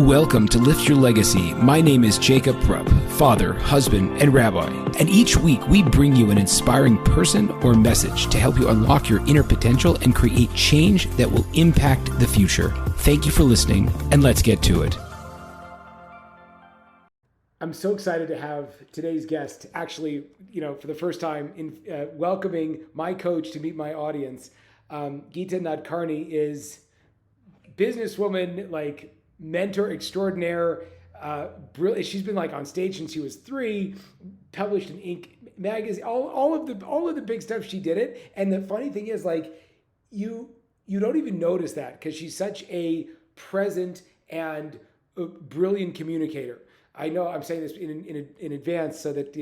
Welcome to Lift Your Legacy. My name is Jacob Prupp, father, husband, and rabbi. And each week we bring you an inspiring person or message to help you unlock your inner potential and create change that will impact the future. Thank you for listening, and let's get to it. I'm so excited to have today's guest actually, for the first time in welcoming my coach to meet my audience. Geeta Nadkarni is businesswoman, mentor extraordinaire, brilliant. She's been on stage since she was 3, published in Inc. magazine, all of the big stuff. She did it. And the funny thing is, you don't even notice that because she's such a present and a brilliant communicator. I know I'm saying this in advance so that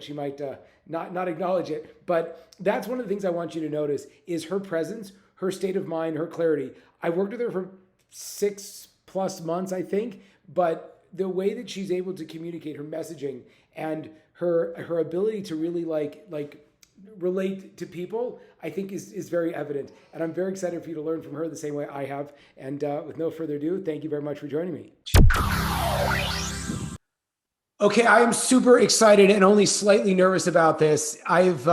she might not acknowledge it, but that's one of the things I want you to notice is her presence, her state of mind, her clarity. I worked with her for 6+ months, I think, but the way that she's able to communicate her messaging and her ability to really relate to people, I think is very evident. And I'm very excited for you to learn from her the same way I have. And with no further ado, thank you very much for joining me. Okay, I am super excited and only slightly nervous about this. I've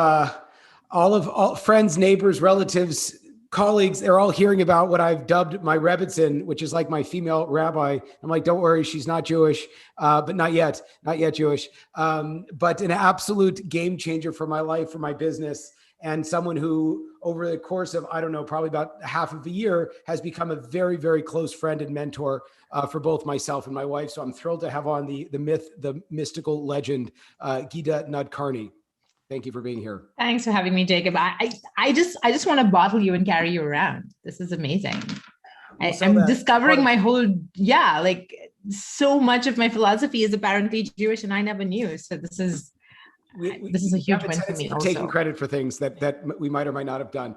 all friends, neighbors, relatives, colleagues, they're all hearing about what I've dubbed my Rebbitzin, which is like my female rabbi. I'm like, don't worry, she's not Jewish, but not yet Jewish, but an absolute game changer for my life, for my business, and someone who over the course of, probably about half of a year has become a very, very close friend and mentor for both myself and my wife. So I'm thrilled to have on the mystical legend, Geeta Nadkarni. Thank you for being here. Thanks for having me, Jacob. I just want to bottle you and carry you around. This is amazing. I'm discovering my whole, so much of my philosophy is apparently Jewish and I never knew. So this is a huge win for me. Taking credit for things that we might or might not have done.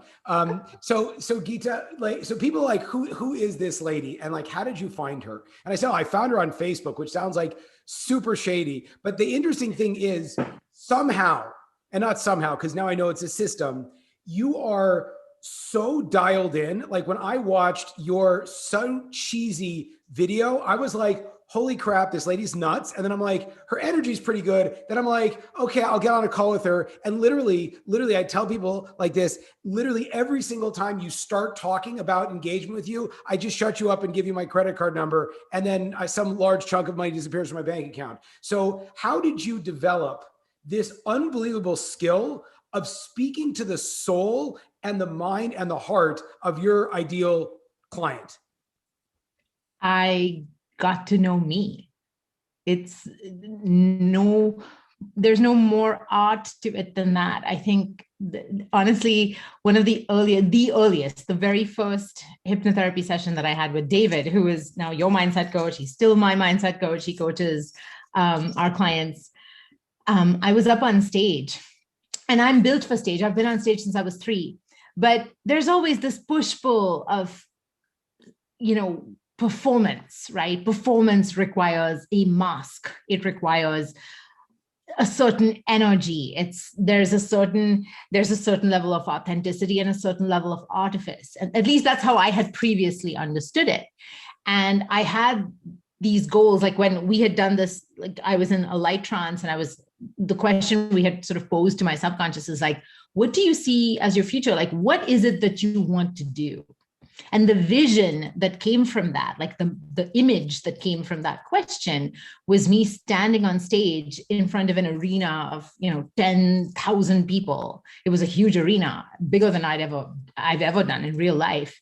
So Geeta, so people who is this lady and how did you find her? And I said, I found her on Facebook, which sounds like super shady. But the interesting thing is somehow, and not somehow, because now I know it's a system, you are so dialed in. When I watched your so cheesy video, I was like, holy crap, this lady's nuts. And then I'm like, her energy's pretty good. Then I'm like, okay, I'll get on a call with her. And literally, I tell people like this, literally every single time you start talking about engagement with you, I just shut you up and give you my credit card number. And then some large chunk of money disappears from my bank account. So how did you develop this unbelievable skill of speaking to the soul and the mind and the heart of your ideal client? I got to know me. There's no more art to it than that. I think, honestly, one of the very first hypnotherapy session that I had with David, who is now your mindset coach. He's still my mindset coach. He coaches our clients. I was up on stage, and I'm built for stage. I've been on stage since I was 3, but there's always this push-pull of, performance, right? Performance requires a mask. It requires a certain energy. There's a certain level of authenticity and a certain level of artifice. And at least that's how I had previously understood it. And I had these goals, when we had done this, I was in a light trance, and the question we had sort of posed to my subconscious is what do you see as your future? What is it that you want to do? And the vision that came from that, the image that came from that question was me standing on stage in front of an arena of, 10,000 people. It was a huge arena, bigger than I've ever done in real life.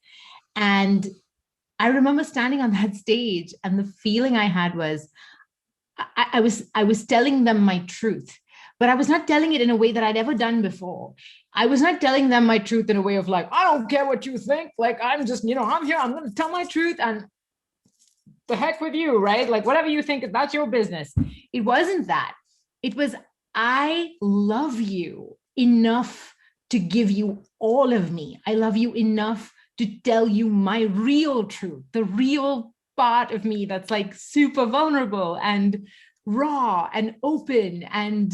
And I remember standing on that stage, and the feeling I had was I was telling them my truth, but I was not telling it in a way that I'd ever done before. I was not telling them my truth in a way of I don't care what you think. I'm just, I'm here, I'm going to tell my truth, and the heck with you, right? Whatever you think, that's your business. It wasn't that. It was, I love you enough to give you all of me. I love you enough to tell you my real truth, the real part of me that's super vulnerable and raw and open and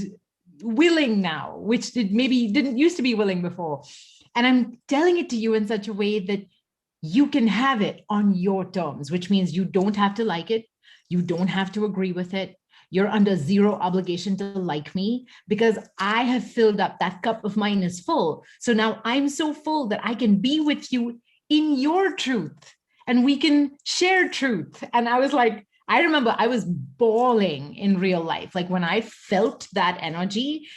willing now, which maybe didn't used to be willing before. And I'm telling it to you in such a way that you can have it on your terms, which means you don't have to like it. You don't have to agree with it. You're under zero obligation to like me because I have filled up. That cup of mine is full. So now I'm so full that I can be with you in your truth and we can share truth. And I was like, I remember I was bawling in real life. Like when I felt that energy,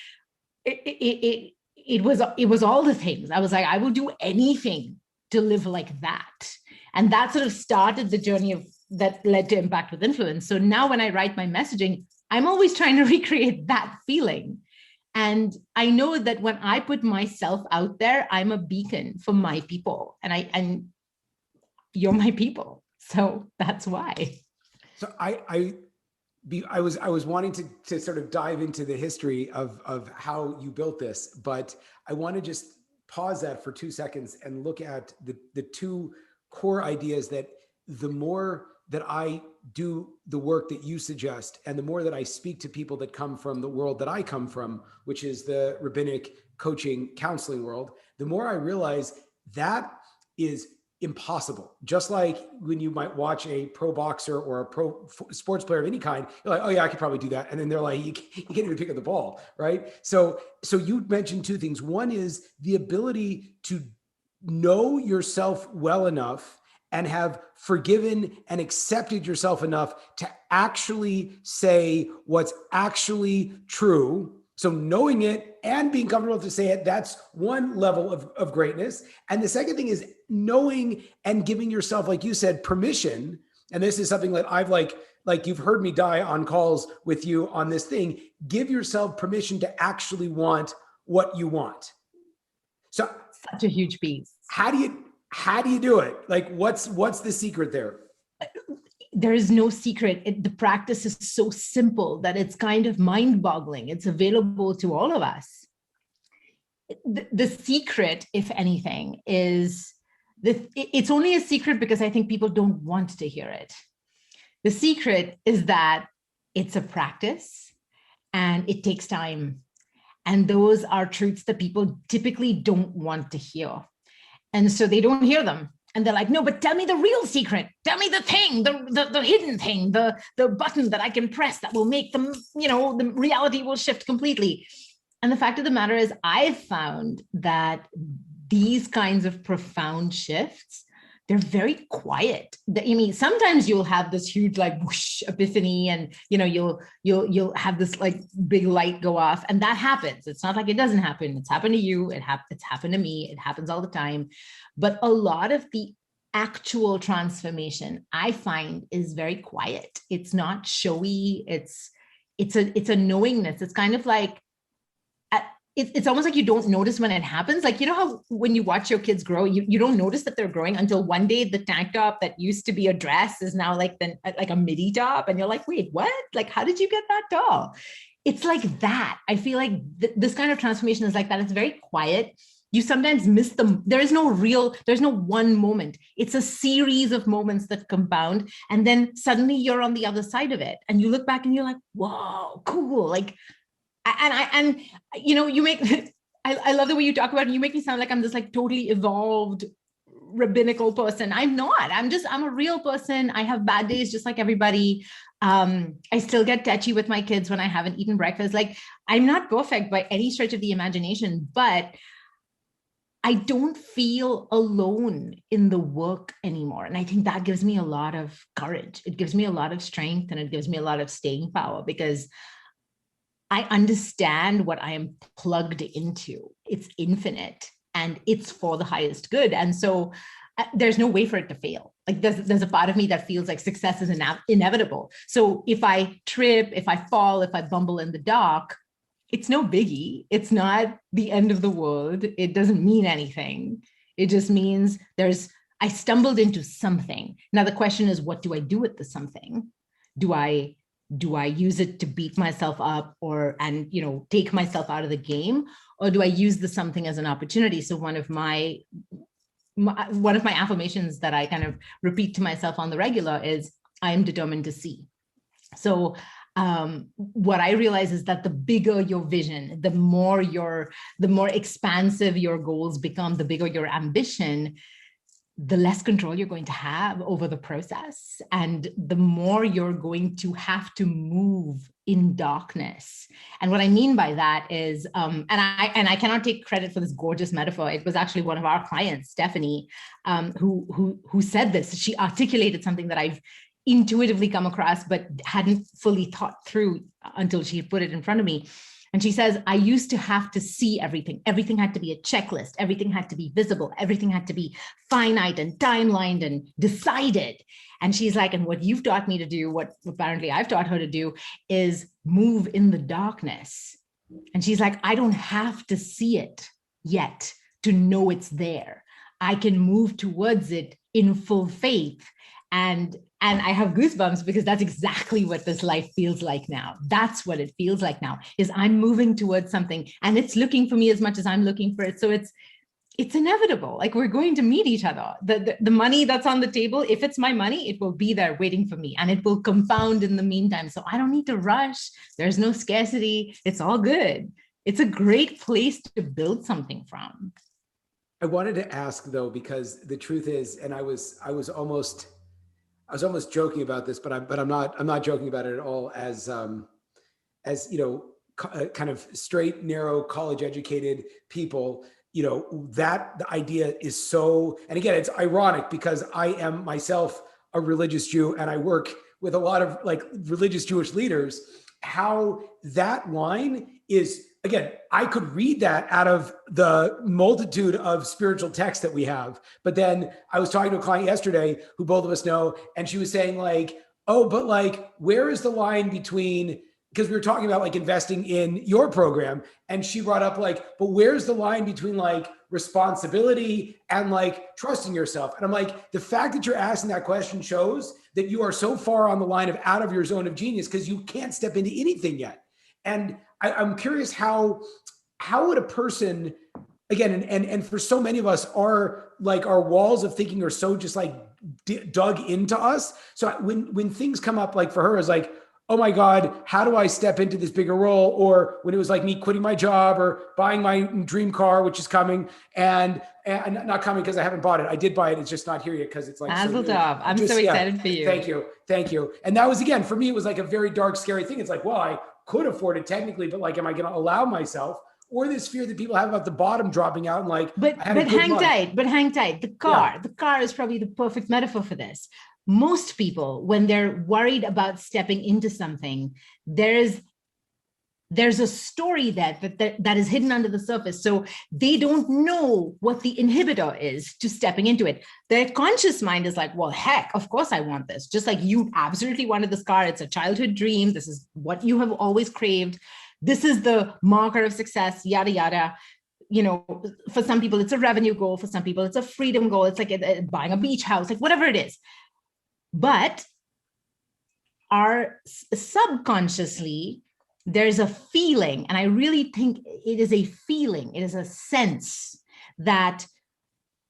it was all the things. I was like, I will do anything to live like that. And that sort of started the journey of that led to Impact with Influence. So now when I write my messaging, I'm always trying to recreate that feeling. And I know that when I put myself out there, I'm a beacon for my people. And you're my people. So that's why. So I was wanting to sort of dive into the history of how you built this, but I want to just pause that for 2 seconds and look at the two core ideas that the more that I do the work that you suggest, and the more that I speak to people that come from the world that I come from, which is the rabbinic coaching counseling world, the more I realize that is impossible. Just like when you might watch a pro boxer or a pro sports player of any kind, you're like, oh yeah, I could probably do that. And then they're like, you can't even pick up the ball, right? So you mentioned two things. One is the ability to know yourself well enough and have forgiven and accepted yourself enough to actually say what's actually true. So knowing it and being comfortable to say it, that's one level of greatness. And the second thing is knowing and giving yourself, like you said, permission. And this is something that I've like you've heard me die on calls with you on this thing. Give yourself permission to actually want what you want. So such a huge piece. How do you do it? Like, what's the secret there? There is no secret. The practice is so simple that it's kind of mind-boggling. It's available to all of us. The secret, if anything, is it's only a secret because I think people don't want to hear it. The secret is that it's a practice and it takes time. And those are truths that people typically don't want to hear. And so they don't hear them. And they're like, no, but tell me the real secret. Tell me the thing, the hidden thing, the button that I can press that will make them, the reality will shift completely. And the fact of the matter is, I've found that these kinds of profound shifts, they're very quiet. I mean, sometimes you'll have this huge like whoosh epiphany, and you'll have this like big light go off, and that happens. It's not like it doesn't happen. It's happened to you. It's happened to me. It happens all the time. But a lot of the actual transformation I find is very quiet. It's not showy. It's a knowingness. It's kind of like it's almost like you don't notice when it happens. Like, how when you watch your kids grow, you don't notice that they're growing until one day the tank top that used to be a dress is now like a midi top. And you're like, wait, what? Like, how did you get that tall? It's like that. I feel like this kind of transformation is like that. It's very quiet. You sometimes miss them. There's no one moment. It's a series of moments that compound. And then suddenly you're on the other side of it. And you look back and you're like, whoa, cool. Like, you make, I love the way you talk about it. You make me sound like I'm this like totally evolved rabbinical person. I'm not. I'm a real person. I have bad days just like everybody. I still get touchy with my kids when I haven't eaten breakfast. Like, I'm not perfect by any stretch of the imagination, but I don't feel alone in the work anymore. And I think that gives me a lot of courage. It gives me a lot of strength, and it gives me a lot of staying power because I understand what I am plugged into. It's infinite and it's for the highest good. And so there's no way for it to fail. Like there's a part of me that feels like success is inevitable. So if I trip, if I fall, if I bumble in the dark, it's no biggie. It's not the end of the world. It doesn't mean anything. It just means I stumbled into something. Now the question is, what do I do with the something? Do I use it to beat myself up and take myself out of the game, or do I use the something as an opportunity? So one of my affirmations that I kind of repeat to myself on the regular is, I am determined to see. So what I realize is that the bigger your vision, the more expansive your goals become, the bigger your ambition, the less control you're going to have over the process, and the more you're going to have to move in darkness. And what I mean by that is, and I cannot take credit for this gorgeous metaphor. It was actually one of our clients, Stephanie, who said this. She articulated something that I've intuitively come across, but hadn't fully thought through until she put it in front of me. And she says, I used to have to see everything. Everything had to be a checklist. Everything had to be visible. Everything had to be finite and timelined and decided. And she's like, and what you've taught me to do, what apparently I've taught her to do, is move in the darkness. And she's like, I don't have to see it yet to know it's there. I can move towards it in full faith. And I have goosebumps because that's exactly what this life feels like now. That's what it feels like now, is I'm moving towards something and it's looking for me as much as I'm looking for it. So it's inevitable. Like, we're going to meet each other. The money that's on the table, if it's my money, it will be there waiting for me, and it will compound in the meantime. So I don't need to rush. There's no scarcity. It's all good. It's a great place to build something from. I wanted to ask though, because the truth is, and I was almost joking about this, but I'm not joking about it at all, as you know, kind of straight, narrow, college educated people, you know, that the idea is so, and again, it's ironic because I am myself a religious Jew and I work with a lot of like religious Jewish leaders, how that line is, again, I could read that out of the multitude of spiritual texts that we have. But then I was talking to a client yesterday who both of us know, and she was saying like, oh, but like, where is the line between, because we were talking about like investing in your program, and she brought up like, but where's the line between like responsibility and like trusting yourself? And I'm like, the fact that you're asking that question shows that you are so far on the line of out of your zone of genius because you can't step into anything yet. And I'm curious how would a person, again, and for so many of us, our walls of thinking are so just like dug into us. So when things come up, like for her, is like, oh my God, how do I step into this bigger role? Or when it was like me quitting my job or buying my dream car, which is coming, and not coming because I haven't bought it. I did buy it. It's just not here yet because it's like Mazel tov. I'm so excited for you. Thank you. And that was, again, for me, it was like a very dark, scary thing. It's like, well, I could afford it technically, but like, am I going to allow myself? Or this fear that people have about the bottom dropping out, and like, but hang tight. The car is probably the perfect metaphor for this. Most people, when they're worried about stepping into something, there's a story that is hidden under the surface. So they don't know what the inhibitor is to stepping into it. Their conscious mind is like, well, heck, of course I want this. Just like you absolutely wanted this car. It's a childhood dream. This is what you have always craved. This is the marker of success, yada, yada. You know, for some people, it's a revenue goal. For some people, it's a freedom goal. It's like buying a beach house, like whatever it is. But our subconsciously, there's a feeling, and I really think it is a feeling, it is a sense that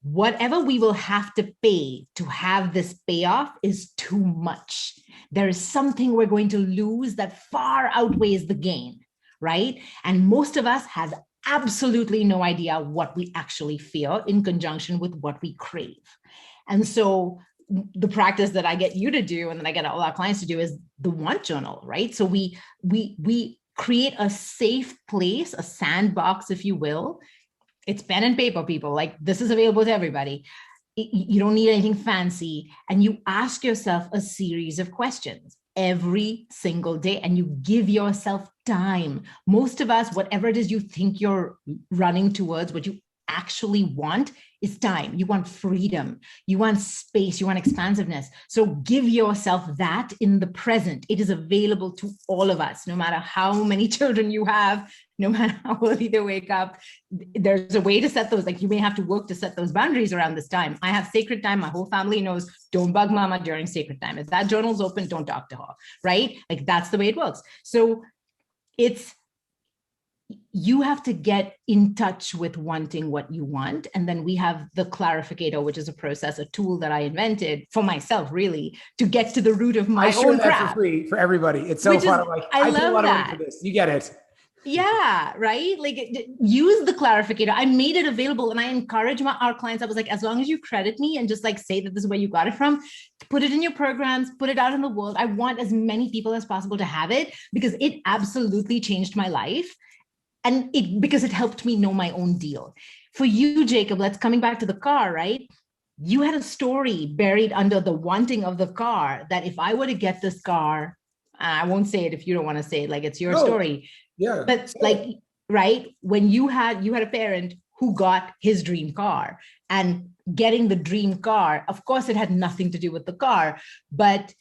whatever we will have to pay to have this payoff is too much. There is something we're going to lose that far outweighs the gain, right? And most of us have absolutely no idea what we actually feel in conjunction with what we crave. And so the practice that I get you to do, and then I get all our clients to do, is the want journal, right? So we create a safe place, a sandbox, if you will. It's pen and paper, people. Like, this is available to everybody. You don't need anything fancy. And you ask yourself a series of questions every single day, and you give yourself time. Most of us, whatever it is you think you're running towards, what you actually want is time. You want freedom. You want space. You want expansiveness. So give yourself that in the present. It is available to all of us, no matter how many children you have, no matter how early they wake up. There's a way to set those. Like, you may have to work to set those boundaries around this time. I have sacred time. My whole family knows, don't bug mama during sacred time. If that journal's open, don't talk to her, right? Like, that's the way it works. So you have to get in touch with wanting what you want. And then we have the clarificator, which is a process, a tool that I invented for myself, really, to get to the root of my own crap. For free for everybody. It's so fun. I'm like, I love that. For this. You get it. Yeah, right. Like use the clarificator. I made it available and I encourage our clients. I was like, as long as you credit me and just like say that this is where you got it from, put it in your programs, put it out in the world. I want as many people as possible to have it because it absolutely changed my life. And because it helped me know my own deal. For you, Jacob, let's coming back to the car, right? You had a story buried under the wanting of the car that if I were to get this car, I won't say it if you don't want to say it, like it's your story. Yeah. But like, right, when you had a parent who got his dream car, and getting the dream car, of course, it had nothing to do with the car, but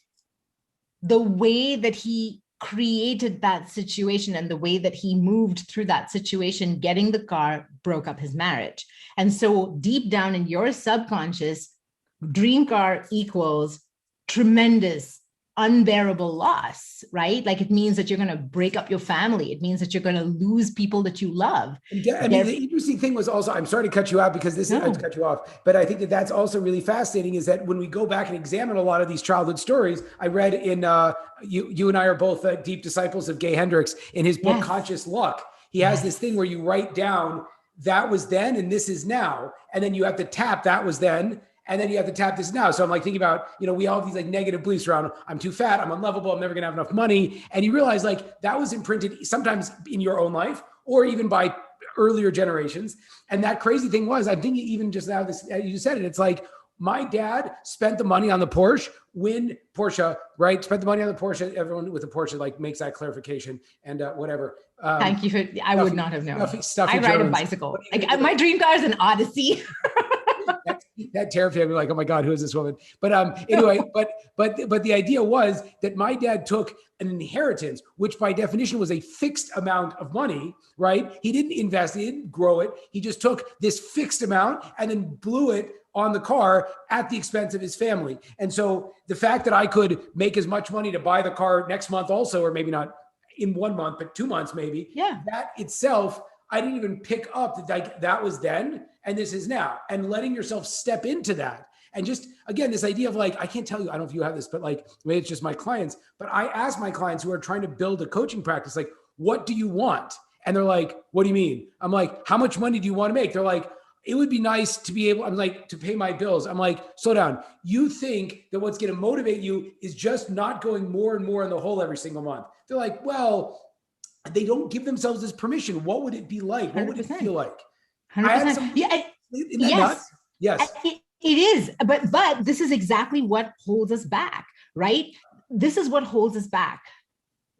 the way that he created that situation and the way that he moved through that situation, getting the car broke up his marriage. And so deep down in your subconscious, dream car equals tremendous unbearable loss, right? Like it means that you're going to break up your family. It means that you're going to lose people that you love. I mean, the interesting thing was also, I'm sorry to cut you out because I have to cut you off, but I think that that's also really fascinating is that when we go back and examine a lot of these childhood stories, I read in, you and I are both deep disciples of Gay Hendricks in his book, Conscious Luck. He has this thing where you write down that was then and this is now. And then you have to tap that was then. And then you have to tap this now. So I'm like thinking about, we all have these like negative beliefs around, I'm too fat, I'm unlovable, I'm never gonna have enough money. And you realize like that was imprinted sometimes in your own life or even by earlier generations. And that crazy thing was, I'm thinking even just now, you said it, it's like my dad spent the money on the Porsche when Porsche, right? Spent the money on the Porsche. Everyone with a Porsche like makes that clarification and whatever. Thank you for, I would not have known. Stuffy I ride Jones. a bicycle. Like my dream car is an Odyssey. That terrified me. Like, oh my God, who is this woman? But anyway, but the idea was that my dad took an inheritance, which by definition was a fixed amount of money, right? He didn't invest, he didn't grow it. He just took this fixed amount and then blew it on the car at the expense of his family. And so the fact that I could make as much money to buy the car next month also, or maybe not in 1 month, but 2 months maybe, that itself, I didn't even pick up that like that was then and this is now, and letting yourself step into that. And just, again, this idea of like, I can't tell you, I don't know if you have this, but like, maybe it's just my clients, but I ask my clients who are trying to build a coaching practice, like, what do you want? And they're like, what do you mean? I'm like, how much money do you want to make? They're like, it would be nice to be able, I'm like, to pay my bills. I'm like, slow down. You think that what's going to motivate you is just not going more and more in the hole every single month. They're like, well, they don't give themselves this permission. What would it be like? What would it feel like? 100%. Yes. Yes. It is. But this is exactly what holds us back, right? This is what holds us back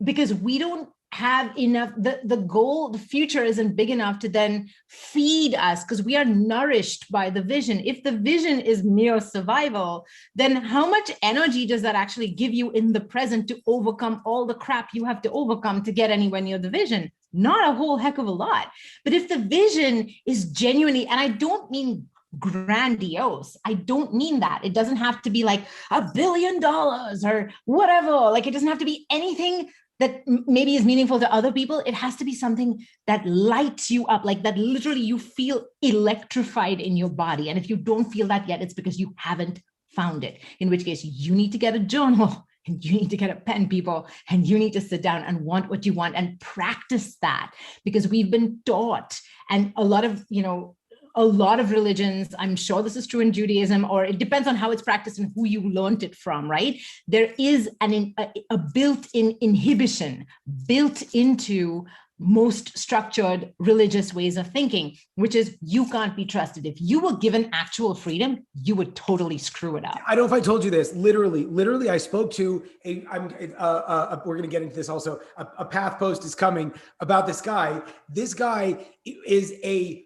because we don't have enough, the goal, the future isn't big enough to then feed us because we are nourished by the vision. If the vision is mere survival, then how much energy does that actually give you in the present to overcome all the crap you have to overcome to get anywhere near the vision? Not a whole heck of a lot. But if the vision is genuinely, and I don't mean grandiose, I don't mean that. It doesn't have to be like $1 billion or whatever. Like it doesn't have to be anything that maybe is meaningful to other people. It has to be something that lights you up, like that literally you feel electrified in your body. And if you don't feel that yet, it's because you haven't found it, in which case you need to get a journal and you need to get a pen, people, and you need to sit down and want what you want and practice that, because we've been taught, and a lot of religions, I'm sure this is true in Judaism, or it depends on how it's practiced and who you learned it from, right? There is a built-in inhibition built into most structured religious ways of thinking, which is you can't be trusted. If you were given actual freedom, you would totally screw it up. I don't know if I told you this, literally I spoke to we're going to get into this also. A path post is coming about this guy. This guy is a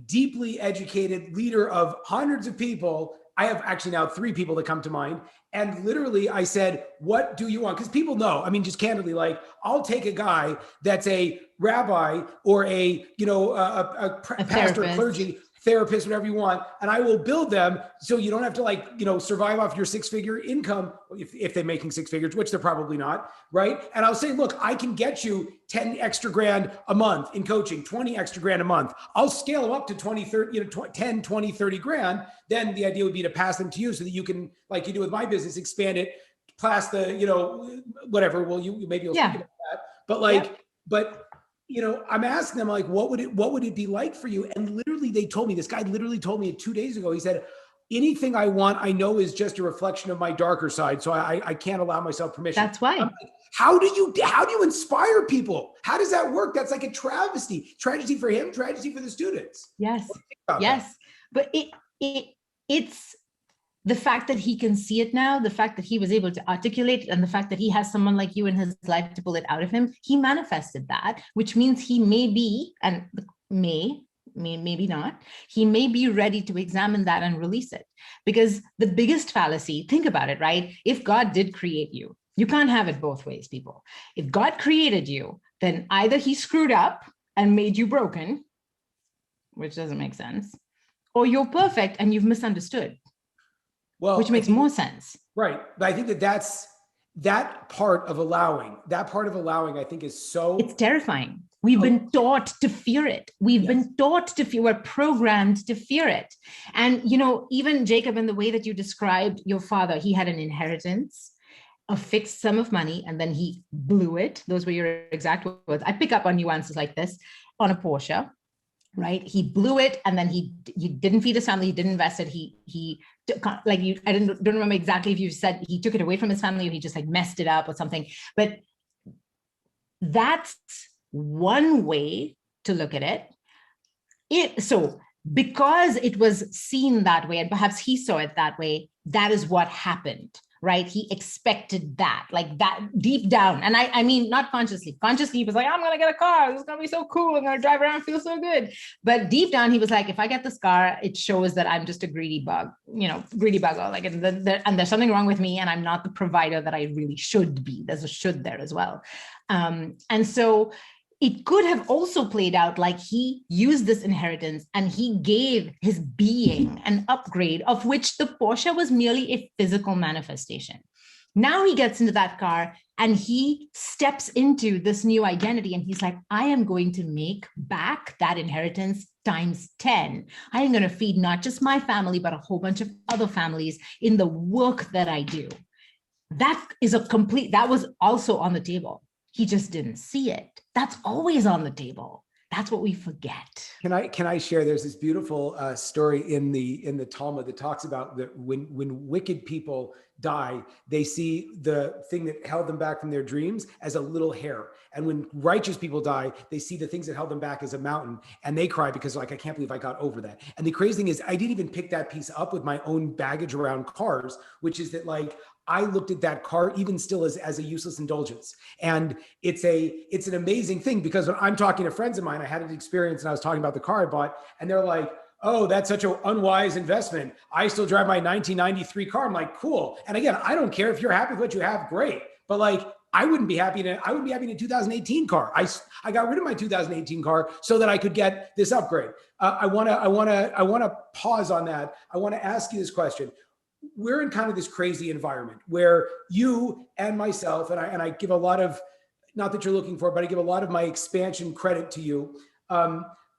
deeply educated leader of hundreds of people. I have actually now 3 people that come to mind. And literally I said, what do you want? Because people know, I mean, just candidly, like I'll take a guy that's a rabbi or a pastor, clergy, therapist, whatever you want, and I will build them so you don't have to survive off your 6-figure income if they're making 6 figures, which they're probably not, right? And I'll say, look, I can get you 10 extra grand a month in coaching, 20 extra grand a month. I'll scale them up to 20, 30, 10, 20, 30 grand. Then the idea would be to pass them to you so that you can, like you do with my business, expand it, pass the, whatever. Well, maybe you'll speak about that. But But I'm asking them like, what would it be like for you? And literally they told me, this guy literally told me 2 days ago, he said, anything I want, I know is just a reflection of my darker side. So I can't allow myself permission. That's why. Like, how do you inspire people? How does that work? That's like a tragedy for him, tragedy for the students. Yes. Yes. But it's the fact that he can see it now, the fact that he was able to articulate it, and the fact that he has someone like you in his life to pull it out of him, he manifested that, which means he may be, and maybe not, he may be ready to examine that and release it. Because the biggest fallacy, think about it, right? If God did create you, you can't have it both ways, people. If God created you, then either he screwed up and made you broken, which doesn't make sense, or you're perfect and you've misunderstood. Well, which makes more sense. Right. But I think that's that part of allowing, I think is so. It's terrifying. We've been taught to fear it. We've been taught to fear, we're programmed to fear it. And, even Jacob, in the way that you described your father, he had an inheritance, a fixed sum of money, and then he blew it. Those were your exact words. I pick up on nuances like this on a Porsche. Right, he blew it, and then he didn't feed his family. He didn't invest it. I don't remember exactly if you said he took it away from his family or he just like messed it up or something. But that's one way to look at it. So because it was seen that way, and perhaps he saw it that way, that is what happened. Right? He expected that, like that deep down. And I mean, not consciously. Consciously, he was like, I'm going to get a car. This is going to be so cool. I'm going to drive around and feel so good. But deep down, he was like, if I get this car, it shows that I'm just a greedy bugger. Like, and there's something wrong with me, and I'm not the provider that I really should be. There's a should there as well. And so it could have also played out like he used this inheritance and he gave his being an upgrade, of which the Porsche was merely a physical manifestation. Now he gets into that car and he steps into this new identity, and he's like, I am going to make back that inheritance times 10. I am going to feed not just my family, but a whole bunch of other families in the work that I do. That was also on the table. He just didn't see it. That's always on the table. That's what we forget. Can I share? There's this beautiful story in the Talmud that talks about that when wicked people die, they see the thing that held them back from their dreams as a little hair, and when righteous people die, they see the things that held them back as a mountain, and they cry because like, I can't believe I got over that. And the crazy thing is, I didn't even pick that piece up with my own baggage around cars, which is that like, I looked at that car even still as a useless indulgence. And it's an amazing thing, because when I'm talking to friends of mine, I had an experience and I was talking about the car I bought, and they're like, oh, that's such an unwise investment. I still drive my 1993 car. I'm like, cool. And again, I don't care if you're happy with what you have, great. But like, I wouldn't be happy in a 2018 car. I got rid of my 2018 car so that I could get this upgrade. I want to pause on that. I want to ask you this question. We're in kind of this crazy environment where you and myself, and I give a lot of, not that you're looking for, but I give a lot of my expansion credit to you.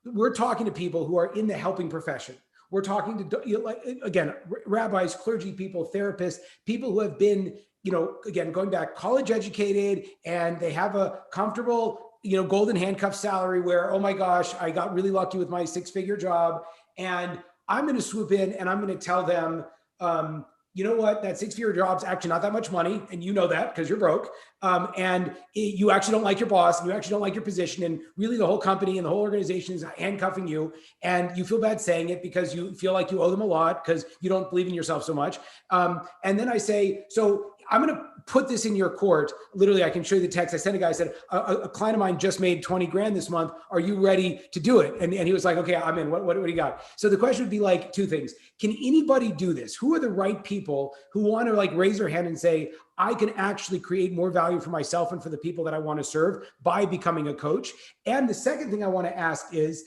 We're talking to people who are in the helping profession. We're talking to, again, rabbis, clergy people, therapists, people who have been, again, going back, college educated, and they have a comfortable, golden handcuff salary where, oh my gosh, I got really lucky with my 6-figure job. And I'm going to swoop in and I'm going to tell them, you know what, that 6-figure job's actually not that much money. And you know that because you're broke. You actually don't like your boss, and you actually don't like your position. And really the whole company and the whole organization is handcuffing you. And you feel bad saying it because you feel like you owe them a lot because you don't believe in yourself so much. And then I say, so I'm going to put this in your court. Literally, I can show you the text. I sent a guy, I said, a client of mine just made 20 grand this month. Are you ready to do it? And he was like, okay, I'm in. What do you got? So the question would be like 2 things. Can anybody do this? Who are the right people who want to like raise their hand and say, I can actually create more value for myself and for the people that I want to serve by becoming a coach? And the second thing I want to ask is,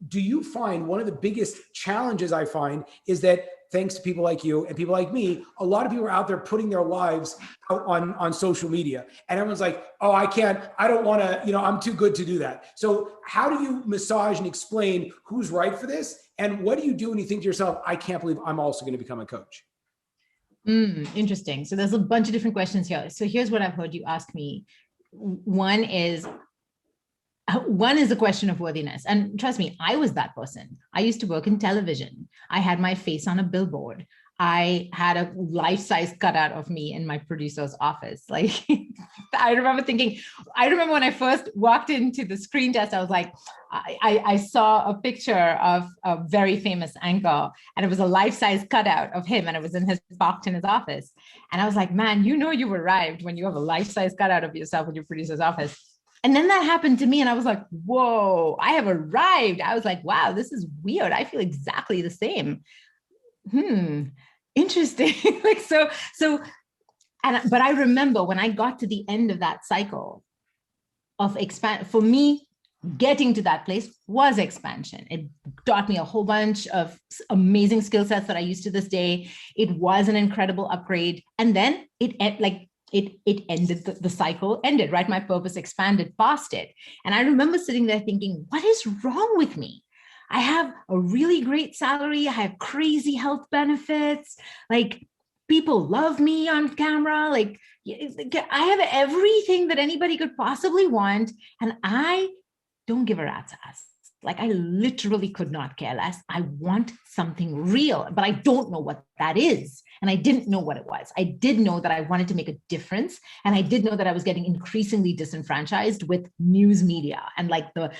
do you find one of the biggest challenges I find is that thanks to people like you and people like me, a lot of people are out there putting their lives out on social media, and everyone's like, oh, I don't want to, I'm too good to do that. So how do you massage and explain who's right for this? And what do you do when you think to yourself, I can't believe I'm also going to become a coach? Interesting. So there's a bunch of different questions here. So here's what I've heard you ask me. One is, One is a question of worthiness. And trust me, I was that person. I used to work in television. I had my face on a billboard. I had a life-size cutout of me in my producer's office. Like, I remember when I first walked into the screen test, I was like, I saw a picture of a very famous anchor, and it was a life-size cutout of him, and it was boxed in his office. And I was like, man, you've arrived when you have a life-size cutout of yourself in your producer's office. And then that happened to me, and I was like, whoa, I have arrived. I was like, wow, this is weird. I feel exactly the same. Interesting. But I remember when I got to the end of that cycle of for me, getting to that place was expansion. It taught me a whole bunch of amazing skill sets that I use to this day. It was an incredible upgrade. And then it ended, the cycle ended, right? My purpose expanded past it. And I remember sitting there thinking, what is wrong with me? I have a really great salary. I have crazy health benefits. Like, people love me on camera. Like, I have everything that anybody could possibly want. And I don't give a rat's ass. Like, I literally could not care less. I want something real, but I don't know what that is. And I didn't know what it was. I did know that I wanted to make a difference. And I did know that I was getting increasingly disenfranchised with news media and like the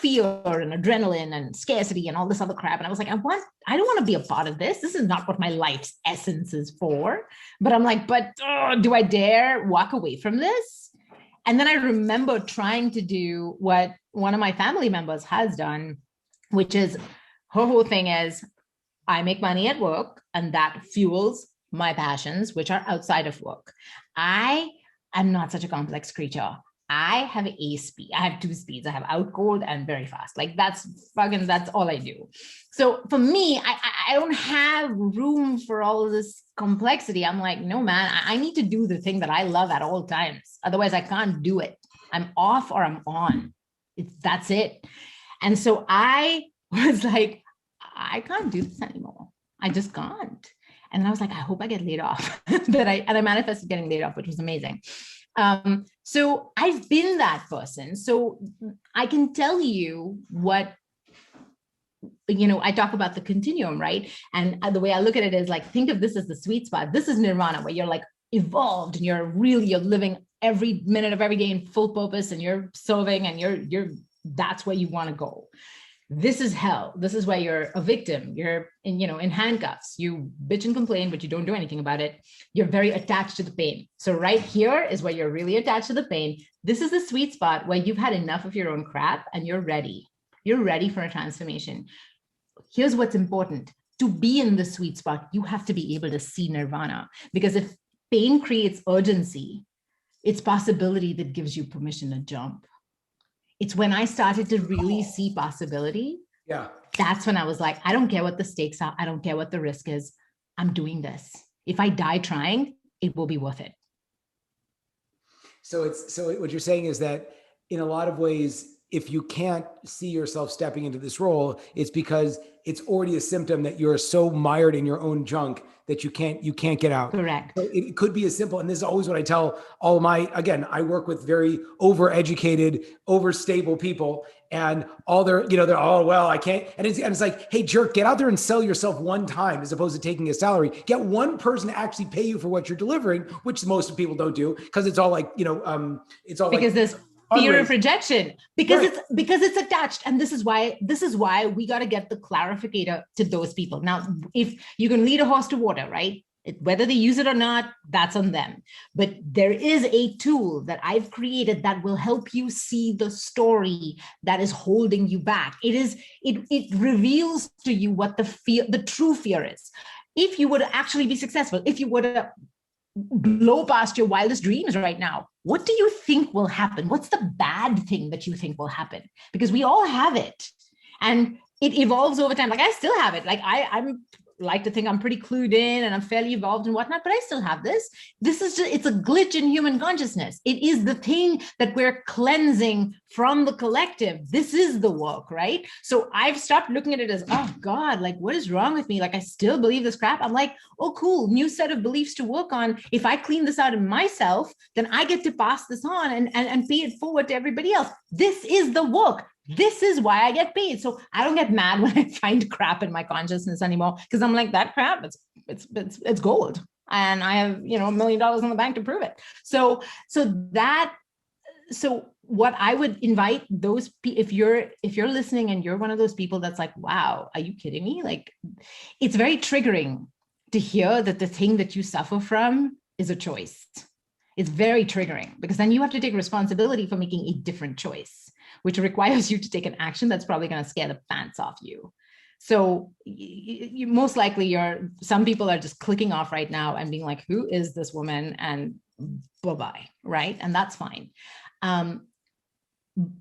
fear and adrenaline and scarcity and all this other crap. And I was like, I don't want to be a part of this. This is not what my life's essence is for. But I'm like, do I dare walk away from this? And then I remember trying to do what one of my family members has done, which is, her whole thing is, I make money at work, and that fuels my passions, which are outside of work. I am not such a complex creature. I have a speed. I have two speeds. I have out cold and very fast. Like, that's all I do. So for me, I don't have room for all of this complexity. I'm like, no, man, I need to do the thing that I love at all times. Otherwise, I can't do it. I'm off or I'm on. That's it. And so I was like, I can't do this anymore. I just can't. And I was like, I hope I get laid off. I manifested getting laid off, which was amazing. So I've been that person. So I can tell you what, I talk about the continuum, right? And the way I look at it is like, think of this as the sweet spot. This is nirvana, where you're like evolved and you're living every minute of every day in full purpose, and you're serving, and that's where you want to go. This is hell. This is where you're a victim. You're in handcuffs. You bitch and complain, but you don't do anything about it. You're very attached to the pain. So right here is where you're really attached to the pain. This is the sweet spot where you've had enough of your own crap and you're ready. You're ready for a transformation. Here's what's important. To be in the sweet spot, you have to be able to see nirvana, because if pain creates urgency, it's possibility that gives you permission to jump. It's when I started to really see possibility. Yeah. That's when I was like, I don't care what the stakes are. I don't care what the risk is. I'm doing this. If I die trying, it will be worth it. So what you're saying is that in a lot of ways, if you can't see yourself stepping into this role, it's because it's already a symptom that you're so mired in your own junk that you can't get out. Correct. So it could be as simple. And this is always what I tell all of I work with very overeducated, overstable people, and all they're, oh, well, I can't. And it's like, hey, jerk, get out there and sell yourself one time, as opposed to taking a salary. Get one person to actually pay you for what you're delivering, which most people don't do, because it's all like, it's all because like, there's fear of rejection, because it's attached. And this is why we got to get the clarificator to those people. Now, if you can lead a horse to water, right? Whether they use it or not, that's on them. But there is a tool that I've created that will help you see the story that is holding you back. It reveals to you what the true fear is. If you were to actually be successful, if you were to blow past your wildest dreams right now, what do you think will happen? What's the bad thing that you think will happen? Because we all have it, and it evolves over time. Like, I still have it. Like, I'm like to think I'm pretty clued in and I'm fairly evolved and whatnot, but I still have this. This is just, it's a glitch in human consciousness. It is the thing that we're cleansing from the collective. This is the work, right? So I've stopped looking at it as, oh God, like what is wrong with me? Like I still believe this crap. I'm like, oh cool, new set of beliefs to work on. If I clean this out in myself, then I get to pass this on and pay it forward to everybody else. This is the work. This is why I get paid. So I don't get mad when I find crap in my consciousness anymore, because I'm like, that crap, it's gold. And I have, $1 million in the bank to prove it. So what I would invite those, if you're listening and you're one of those people that's like, wow, are you kidding me? Like, it's very triggering to hear that the thing that you suffer from is a choice. It's very triggering, because then you have to take responsibility for making a different choice, which requires you to take an action that's probably going to scare the pants off you. So you most likely some people are just clicking off right now and being like, who is this woman? And bye-bye, right? And that's fine.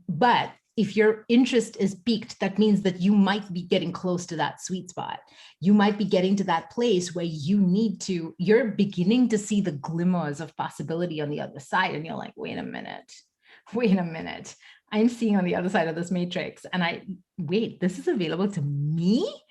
But if your interest is piqued, that means that you might be getting close to that sweet spot. You might be getting to that place where you're beginning to see the glimmers of possibility on the other side. And you're like, wait a minute. I'm seeing on the other side of this matrix. And this is available to me?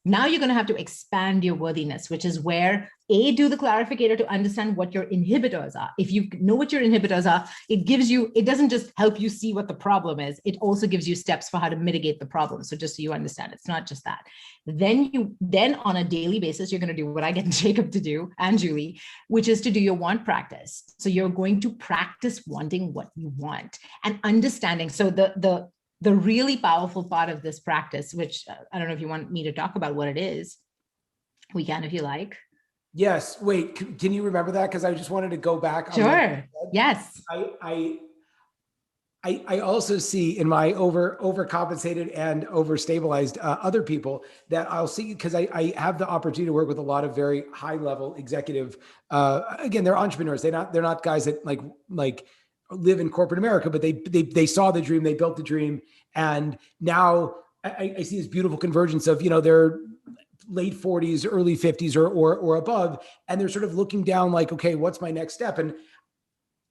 Now you're going to have to expand your worthiness, which is where do the clarificator to understand what your inhibitors are. If you know what your inhibitors are, it doesn't just help you see what the problem is. It also gives you steps for how to mitigate the problem. So just so you understand, it's not just that. Then on a daily basis, you're going to do what I get Jacob to do, and Julie, which is to do your want practice. So you're going to practice wanting what you want and understanding. So the really powerful part of this practice, which I don't know if you want me to talk about what it is. We can, if you like. Yes. Wait, can you remember that? Because I just wanted to go back. Sure. Yes. I also see in my overcompensated and overstabilized other people that I'll see, because I have the opportunity to work with a lot of very high level executive. Again, they're entrepreneurs. They're not guys that like live in corporate America, but they saw the dream, they built the dream, and now I see this beautiful convergence of their late 40s, early 50s, or above, and they're sort of looking down like, okay, what's my next step? And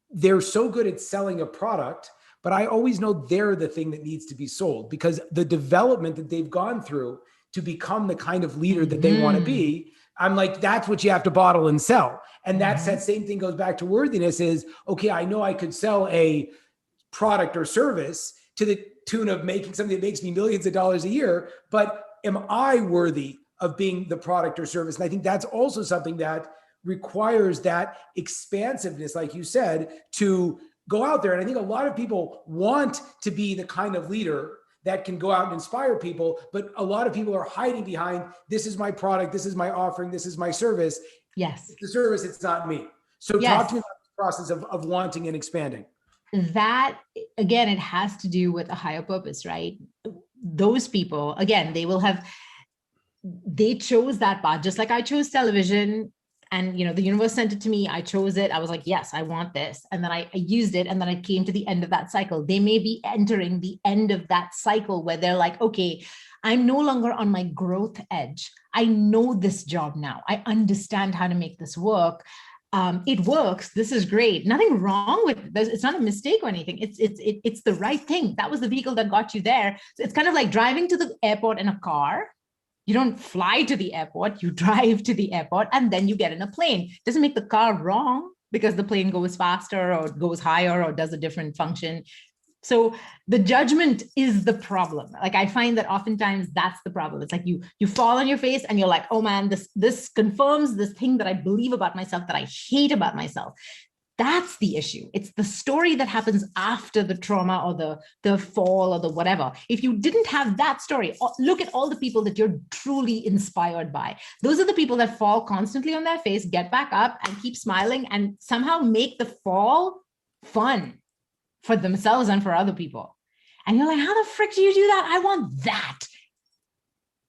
they're so good at selling a product, but I always know they're the thing that needs to be sold, because the development that they've gone through to become the kind of leader that they want to be, I'm like, that's what you have to bottle and sell. And that same thing goes back to worthiness is, okay, I know I could sell a product or service to the tune of making something that makes me millions of dollars a year, but am I worthy of being the product or service? And I think that's also something that requires that expansiveness, like you said, to go out there. And I think a lot of people want to be the kind of leader that can go out and inspire people, but a lot of people are hiding behind, this is my product, this is my offering, this is my service. Yes. It's the service, it's not me. So talk to me about the process of wanting and expanding. That, again, it has to do with a higher purpose, right? Those people, again, they chose that path, just like I chose television, and the universe sent it to me. I chose it. I was like, yes, I want this. And then I used it. And then I came to the end of that cycle. They may be entering the end of that cycle where they're like, okay, I'm no longer on my growth edge. I know this job now. I understand how to make this work. It works. This is great. Nothing wrong with this. It's not a mistake or anything. It's the right thing. That was the vehicle that got you there. So it's kind of like driving to the airport in a car. You don't fly to the airport, you drive to the airport, and then you get in a plane. It doesn't make the car wrong because the plane goes faster or goes higher or does a different function. So the judgment is the problem. Like I find that oftentimes that's the problem. It's like you fall on your face and you're like, oh man, this confirms this thing that I believe about myself, that I hate about myself. That's the issue. It's the story that happens after the trauma or the fall or the whatever. If you didn't have that story, look at all the people that you're truly inspired by. Those are the people that fall constantly on their face, get back up and keep smiling and somehow make the fall fun for themselves and for other people. And you're like, how the frick do you do that? I want that.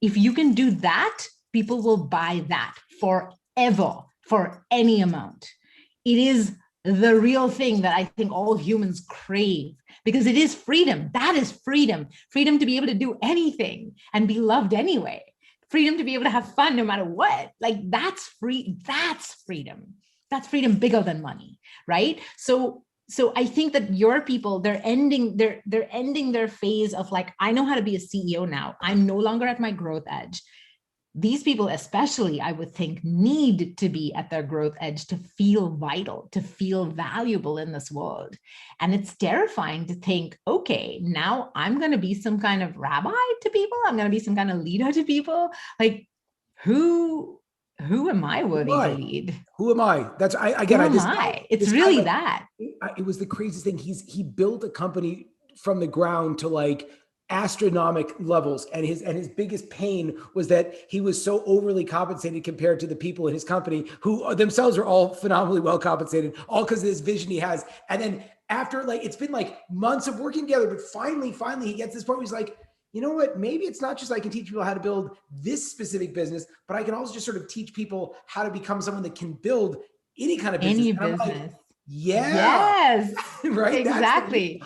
If you can do that, people will buy that forever for any amount. It is the real thing that I think all humans crave, because it is freedom. That is freedom. Freedom to be able to do anything and be loved anyway. freedom to be able to have fun no matter what. Like that's free. That's freedom. That's freedom bigger than money, right? So I think that your people, they're ending their phase of like, I know how to be a CEO now. I'm no longer at my growth edge. These people especially, I would think, need to be at their growth edge to feel vital, to feel valuable in this world. And it's terrifying to think, okay, now I'm going to be some kind of rabbi to people. I'm going to be some kind of leader to people. Like who am I worthy to lead? Who am I? That's I Who get am this I? guy, It's this really guy, that. it was the craziest thing. He built a company from the ground to like astronomical levels, and his biggest pain was that he was so overly compensated compared to the people in his company who themselves are all phenomenally well compensated, all because of this vision he has. And then after like it's been like months of working together, but finally he gets this point where he's like, you know what, maybe it's not just I can teach people how to build this specific business, but I can also just sort of teach people how to become someone that can build any kind of business. Any And I'm business. like, yeah, Yes, right. exactly.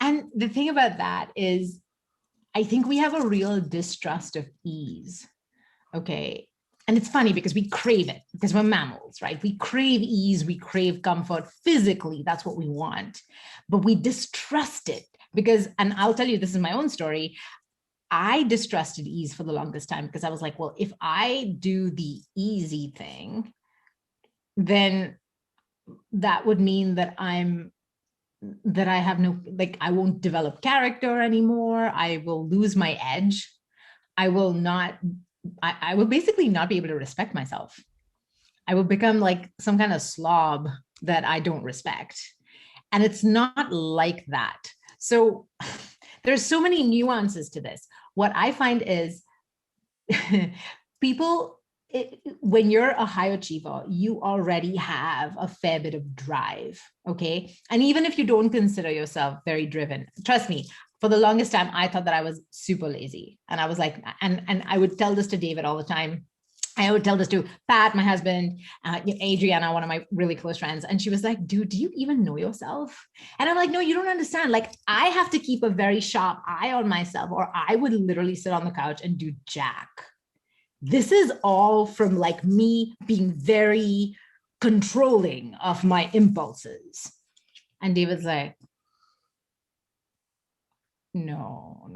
And the thing about that is, I think we have a real distrust of ease. Okay. And it's funny because we crave it because we're mammals, right? We crave ease, we crave comfort physically. That's what we want. But we distrust it because, and I'll tell you, this is my own story. I distrusted ease for the longest time because I was like, well, if I do the easy thing, then that would mean that I have no, like, I won't develop character anymore. I will lose my edge. I will basically not be able to respect myself. I will become like some kind of slob that I don't respect. And it's not like that. So there's so many nuances to this. What I find is people, when you're a high achiever, you already have a fair bit of drive, okay? And even if you don't consider yourself very driven, trust me, for the longest time, I thought that I was super lazy. And I was like, and I would tell this to David all the time. I would tell this to Pat, my husband, Adriana, one of my really close friends. And she was like, dude, do you even know yourself? And I'm like, no, you don't understand. Like, I have to keep a very sharp eye on myself, or I would literally sit on the couch and do jack. This is all from like me being very controlling of my impulses. And David's like, no,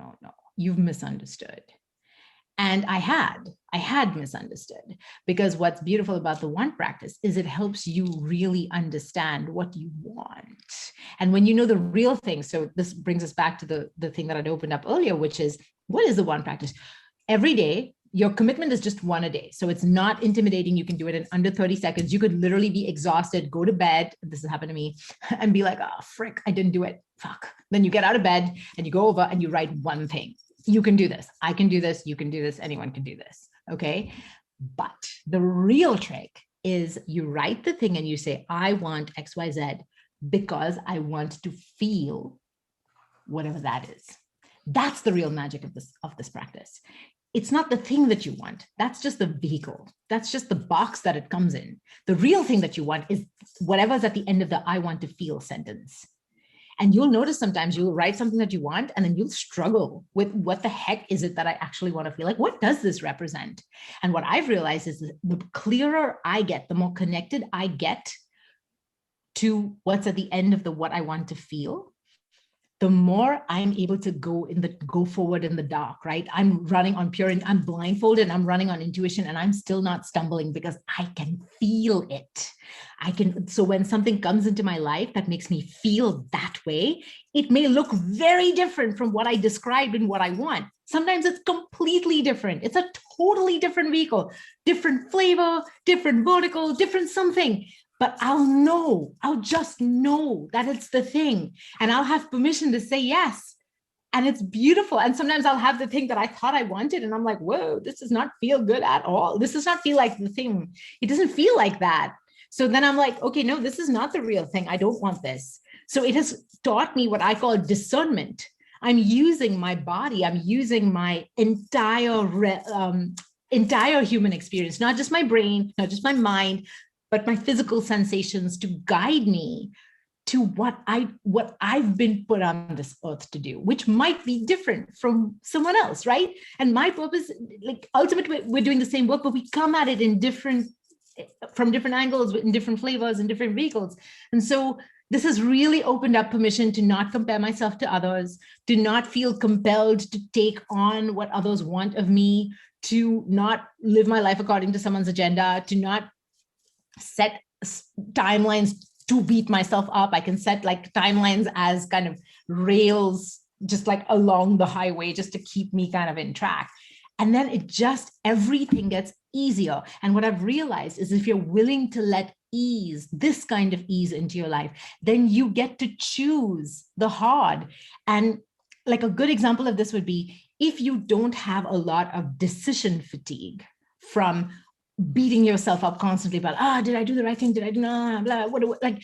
you've misunderstood. And I had misunderstood, because what's beautiful about the one practice is it helps you really understand what you want. And when you know the real thing, so this brings us back to the thing that I'd opened up earlier, which is, what is the one practice? Every day, your commitment is just one a day. So it's not intimidating. You can do it in under 30 seconds. You could literally be exhausted, go to bed. This has happened to me, and be like, oh, frick, I didn't do it. Fuck. Then you get out of bed and you go over and you write one thing. You can do this. I can do this. You can do this. Anyone can do this. Okay. But the real trick is you write the thing and you say, I want XYZ because I want to feel whatever that is. That's the real magic of this practice. It's not the thing that you want. That's just the vehicle. That's just the box that it comes in. The real thing that you want is whatever's at the end of the I want to feel sentence. And you'll notice sometimes you'll write something that you want, and then you'll struggle with what the heck is it that I actually want to feel like? What does this represent? And what I've realized is that the clearer I get, the more connected I get to what's at the end of the what I want to feel, the more I'm able to go forward in the dark, right? I'm running on I'm blindfolded and I'm running on intuition, and I'm still not stumbling because I can feel it. So when something comes into my life that makes me feel that way, it may look very different from what I described and what I want. Sometimes it's completely different. It's a totally different vehicle, different flavor, different vertical, different something. But I'll just know that it's the thing, and I'll have permission to say yes. And it's beautiful. And sometimes I'll have the thing that I thought I wanted, and I'm like, whoa, this does not feel good at all. This does not feel like the thing. It doesn't feel like that. So then I'm like, okay, no, this is not the real thing. I don't want this. So it has taught me what I call discernment. I'm using my body. I'm using my entire human experience, not just my brain, not just my mind, but my physical sensations to guide me to what I've been put on this earth to do, which might be different from someone else, right? And my purpose, like ultimately, we're doing the same work, but we come at it from different angles, in different flavors, and different vehicles. And so this has really opened up permission to not compare myself to others, to not feel compelled to take on what others want of me, to not live my life according to someone's agenda, to not set timelines to beat myself up. I can set like timelines as kind of rails, just like along the highway, just to keep me kind of in track. And then everything gets easier. And what I've realized is if you're willing to let ease, this kind of ease into your life, then you get to choose the hard. And like a good example of this would be if you don't have a lot of decision fatigue from beating yourself up constantly about, did I do the right thing? Did I do blah, blah, what, like,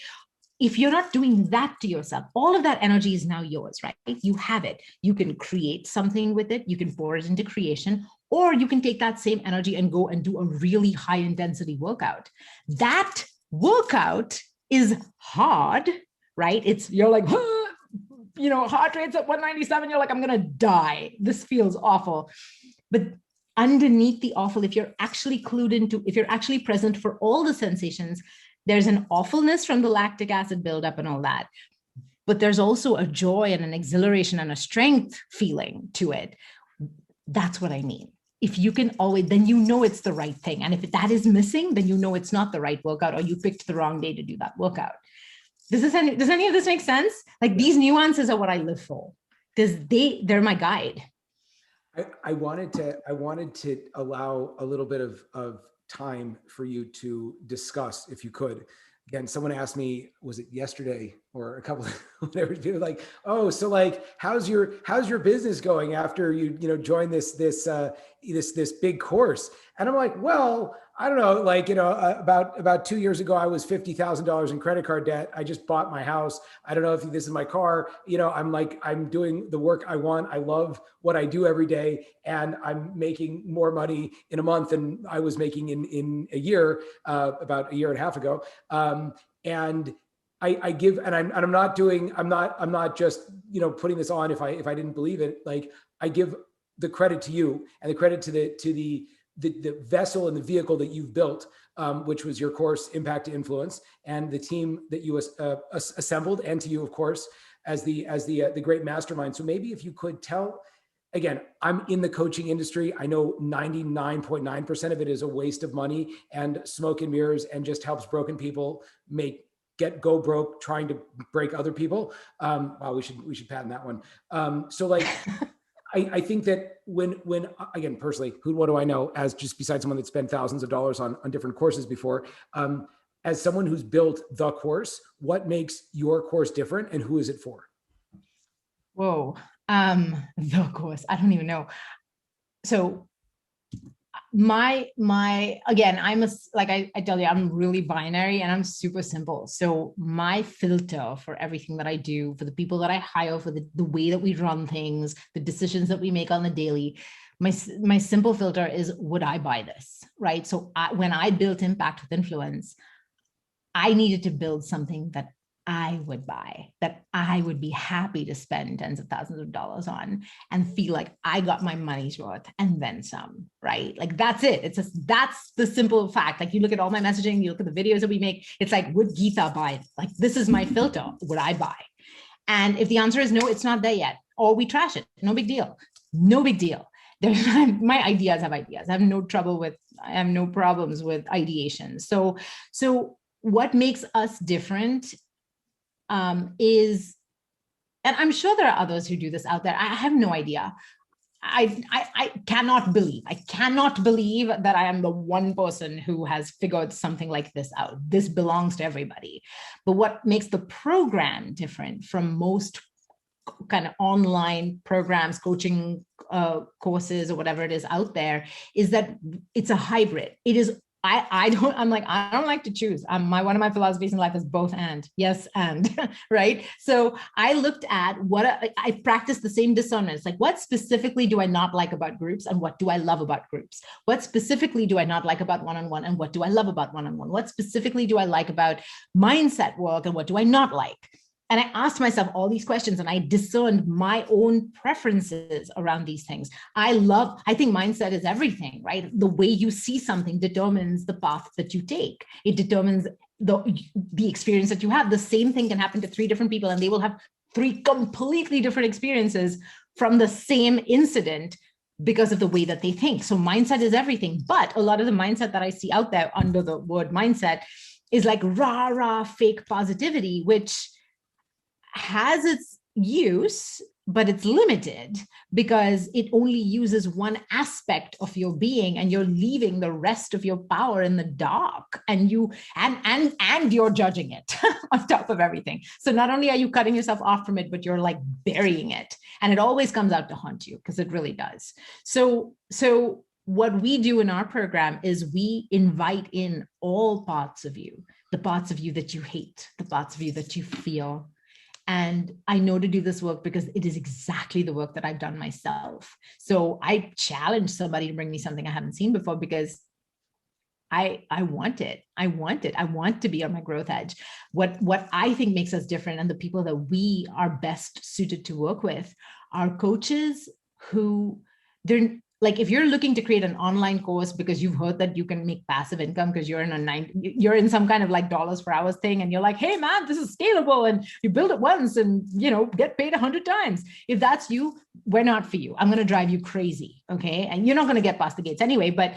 if you're not doing that to yourself, all of that energy is now yours, right? You have it. You can create something with it. You can pour it into creation, or you can take that same energy and go and do a really high intensity workout. That workout is hard, right? You're like, heart rate's at 197. You're like, I'm going to die. This feels awful. But underneath the awful, if you're actually if you're actually present for all the sensations, there's an awfulness from the lactic acid buildup and all that. But there's also a joy and an exhilaration and a strength feeling to it. That's what I mean. If you can always, then you know it's the right thing. And if that is missing, then you know it's not the right workout, or you picked the wrong day to do that workout. Does any of this make sense? Like, these nuances are what I live for. They're my guide. I wanted to allow a little bit of time for you to discuss, if you could. Again, someone asked me, was it yesterday or a couple of whatever, like, oh, so like, how's your business going after you join this big course? And I'm like, well, I don't know, like, about 2 years ago, I was $50,000 in credit card debt. I just bought my house. I don't know if this is my car. I'm doing the work I want. I love what I do every day. And I'm making more money in a month than I was making in a year, about a year and a half ago. And I give, and I'm not just, putting this on if I didn't believe it. Like, I give the credit to you and the credit to the vessel and the vehicle that you've built, which was your course, Impact to Influence, and the team that you assembled, and to you, of course, as the great mastermind. So maybe if you could tell, again, I'm in the coaching industry. I know 99.9% of it is a waste of money and smoke and mirrors, and just helps broken people go broke trying to break other people. Wow, we should patent that one. So like, I think that when again, personally, what do I know, as just besides someone that spent thousands of dollars on different courses before, as someone who's built the course, what makes your course different, and who is it for? Whoa, the course, I don't even know. So again, I tell you, I'm really binary and I'm super simple. So my filter for everything that I do, for the people that I hire, for the way that we run things, the decisions that we make on the daily, my simple filter is, would I buy this? Right. So when I built Impact with Influence, I needed to build something that I would buy, that I would be happy to spend tens of thousands of dollars on, and feel like I got my money's worth and then some, right? Like, that's it. That's the simple fact. Like, you look at all my messaging, you look at the videos that we make, it's like, would Geeta buy it? Like, this is my filter. Would I buy? And if the answer is no, it's not there yet, or we trash it. No big deal. No big deal. My ideas have ideas. I have no problems with ideation. So what makes us different is, and I'm sure there are others who do this out there. I have no idea. I cannot believe that I am the one person who has figured something like this out. This belongs to everybody. But what makes the program different from most kind of online programs, coaching courses, or whatever it is out there, is that it's a hybrid. It is I don't like to choose. One of my philosophies in life is both and, yes and, right? So I looked at I practiced the same discernment. It's like, what specifically do I not like about groups, and what do I love about groups? What specifically do I not like about one-on-one, and what do I love about one-on-one? What specifically do I like about mindset work, and what do I not like? And I asked myself all these questions, and I discerned my own preferences around these things. I think mindset is everything, right? The way you see something determines the path that you take. It determines the experience that you have. The same thing can happen to three different people, and they will have three completely different experiences from the same incident because of the way that they think. So mindset is everything. But a lot of the mindset that I see out there under the word mindset is like rah, fake positivity, which has its use, but it's limited because it only uses one aspect of your being, and you're leaving the rest of your power in the dark, and you're judging it on top of everything. So not only are you cutting yourself off from it, but you're like burying it, and it always comes out to haunt you, because it really does. So what we do in our program is we invite in all parts of you, the parts of you that you hate, the parts of you that you feel. And I know to do this work because it is exactly the work that I've done myself. So I challenge somebody to bring me something I haven't seen before, because I want it. I want to be on my growth edge. What I think makes us different, and the people that we are best suited to work with, are coaches who, they're like, if you're looking to create an online course because you've heard that you can make passive income because you're in some kind of like dollars per hour thing, and you're like, hey man, this is scalable, and you build it once and get paid 100 times. If that's you, we're not for you. I'm going to drive you crazy. Okay. And you're not going to get past the gates anyway, but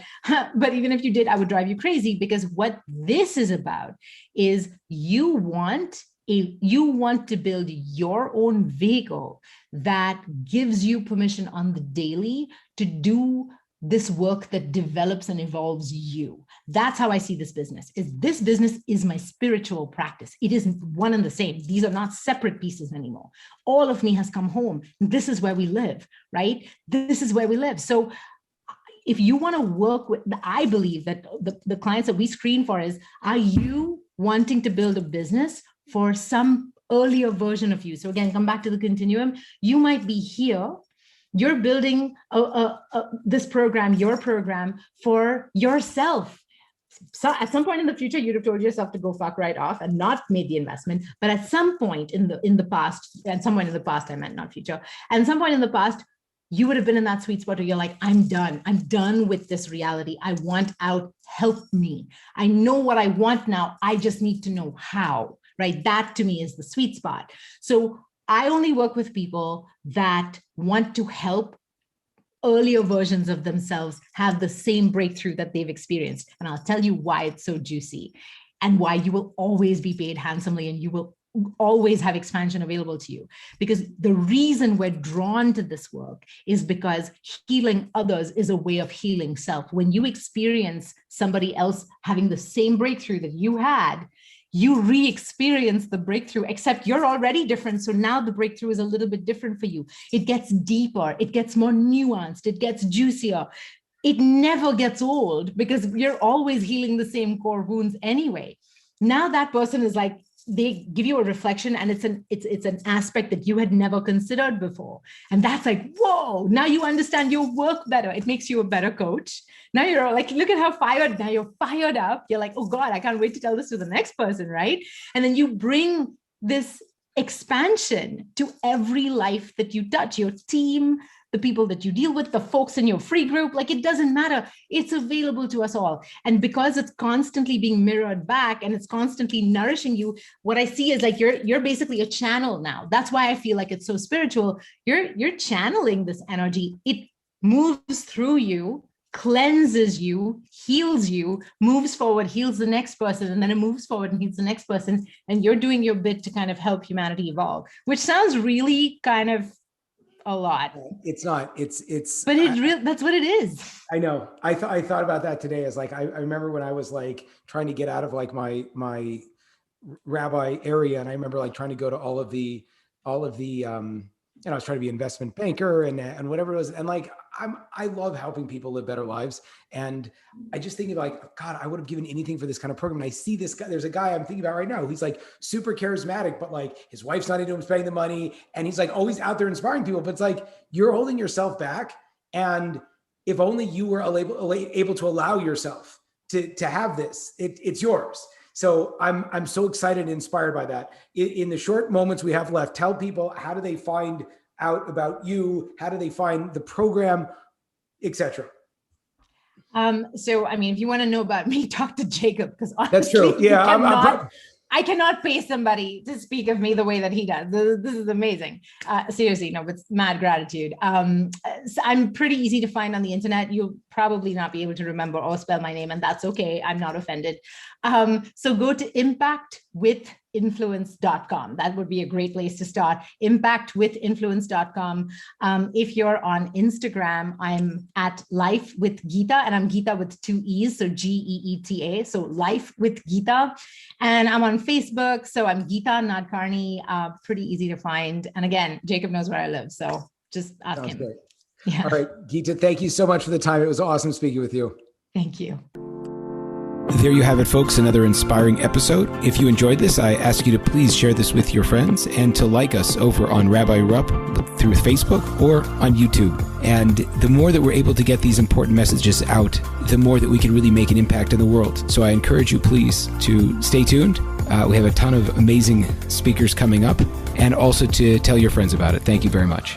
even if you did, I would drive you crazy, because what this is about is you want to build your own vehicle that gives you permission on the daily to do this work that develops and evolves you. That's how I see this business. This business is my spiritual practice. It isn't one and the same. These are not separate pieces anymore. All of me has come home. This is where we live, right? This is where we live. So if you want to work with, I believe that the clients that we screen for is, are you wanting to build a business for some earlier version of you? So again, come back to the continuum. You might be here. You're building this program, your program, for yourself. So at some point in the future, you'd have told yourself to go fuck right off and not made the investment. But at some point in the past, and somewhere in the past, I meant not future, and some point in the past, you would have been in that sweet spot where you're like, I'm done with this reality. I want out, help me. I know what I want now. I just need to know how, right? That to me is the sweet spot. So I only work with people that want to help earlier versions of themselves have the same breakthrough that they've experienced. And I'll tell you why it's so juicy, and why you will always be paid handsomely, and you will always have expansion available to you. Because the reason we're drawn to this work is because healing others is a way of healing self. When you experience somebody else having the same breakthrough that you had, you re-experience the breakthrough, except you're already different. So now the breakthrough is a little bit different for you. It gets deeper, it gets more nuanced, it gets juicier. It never gets old, because you're always healing the same core wounds anyway. Now that person is like, they give you a reflection, and it's an aspect that you had never considered before. And that's like, whoa, now you understand your work better. It makes you a better coach. Now you're like, look at how fired, now you're fired up. You're like, oh God, I can't wait to tell this to the next person, right? And then you bring this expansion to every life that you touch, your team, the people that you deal with, the folks in your free group. Like, it doesn't matter. It's available to us all. And because it's constantly being mirrored back and it's constantly nourishing you, what I see is like, you're basically a channel now. That's why I feel like it's so spiritual. You're channeling this energy. It moves through you, cleanses you, heals you, moves forward, heals the next person, and then it moves forward and heals the next person. And you're doing your bit to kind of help humanity evolve, which sounds really kind of a lot. It's not. It's. But that's what it is. I know. I thought about that today. As like, I remember when I was like trying to get out of like my rabbi area, and I remember like trying to go to all of the and I was trying to be an investment banker and whatever it was. And like, I love helping people live better lives. And I just think like, God, I would have given anything for this kind of program. And I see this guy, there's a guy I'm thinking about right now. He's like super charismatic, but like his wife's not into him spending the money. And he's like always out there inspiring people, but it's like, you're holding yourself back. And if only you were able to allow yourself to have this, it's yours. So I'm so excited and inspired by that. In the short moments we have left, tell people, how do they find out about you? How do they find the program, etc.? So, I mean, if you want to know about me, talk to Jacob, because honestly, that's true. Yeah, I cannot pay somebody to speak of me the way that he does. This is amazing. Seriously, no, with mad gratitude. So I'm pretty easy to find on the internet. You'll probably not be able to remember or spell my name, and that's okay. I'm not offended. So go to impactwithinfluence.com. That would be a great place to start. Impactwithinfluence.com. If you're on Instagram, I'm at Life with Geeta, and I'm Geeta with 2 E's, so Geeta. So Life with Geeta. And I'm on Facebook, so I'm Geeta Nadkarni. Pretty easy to find. And again, Jacob knows where I live, so just ask him. Great. Yeah. All right, Geeta, thank you so much for the time. It was awesome speaking with you. Thank you. There you have it, folks, another inspiring episode. If you enjoyed this, I ask you to please share this with your friends and to like us over on Rabbi Rupp through Facebook or on YouTube. And the more that we're able to get these important messages out, the more that we can really make an impact in the world. So I encourage you, please, to stay tuned. We have a ton of amazing speakers coming up, and also to tell your friends about it. Thank you very much.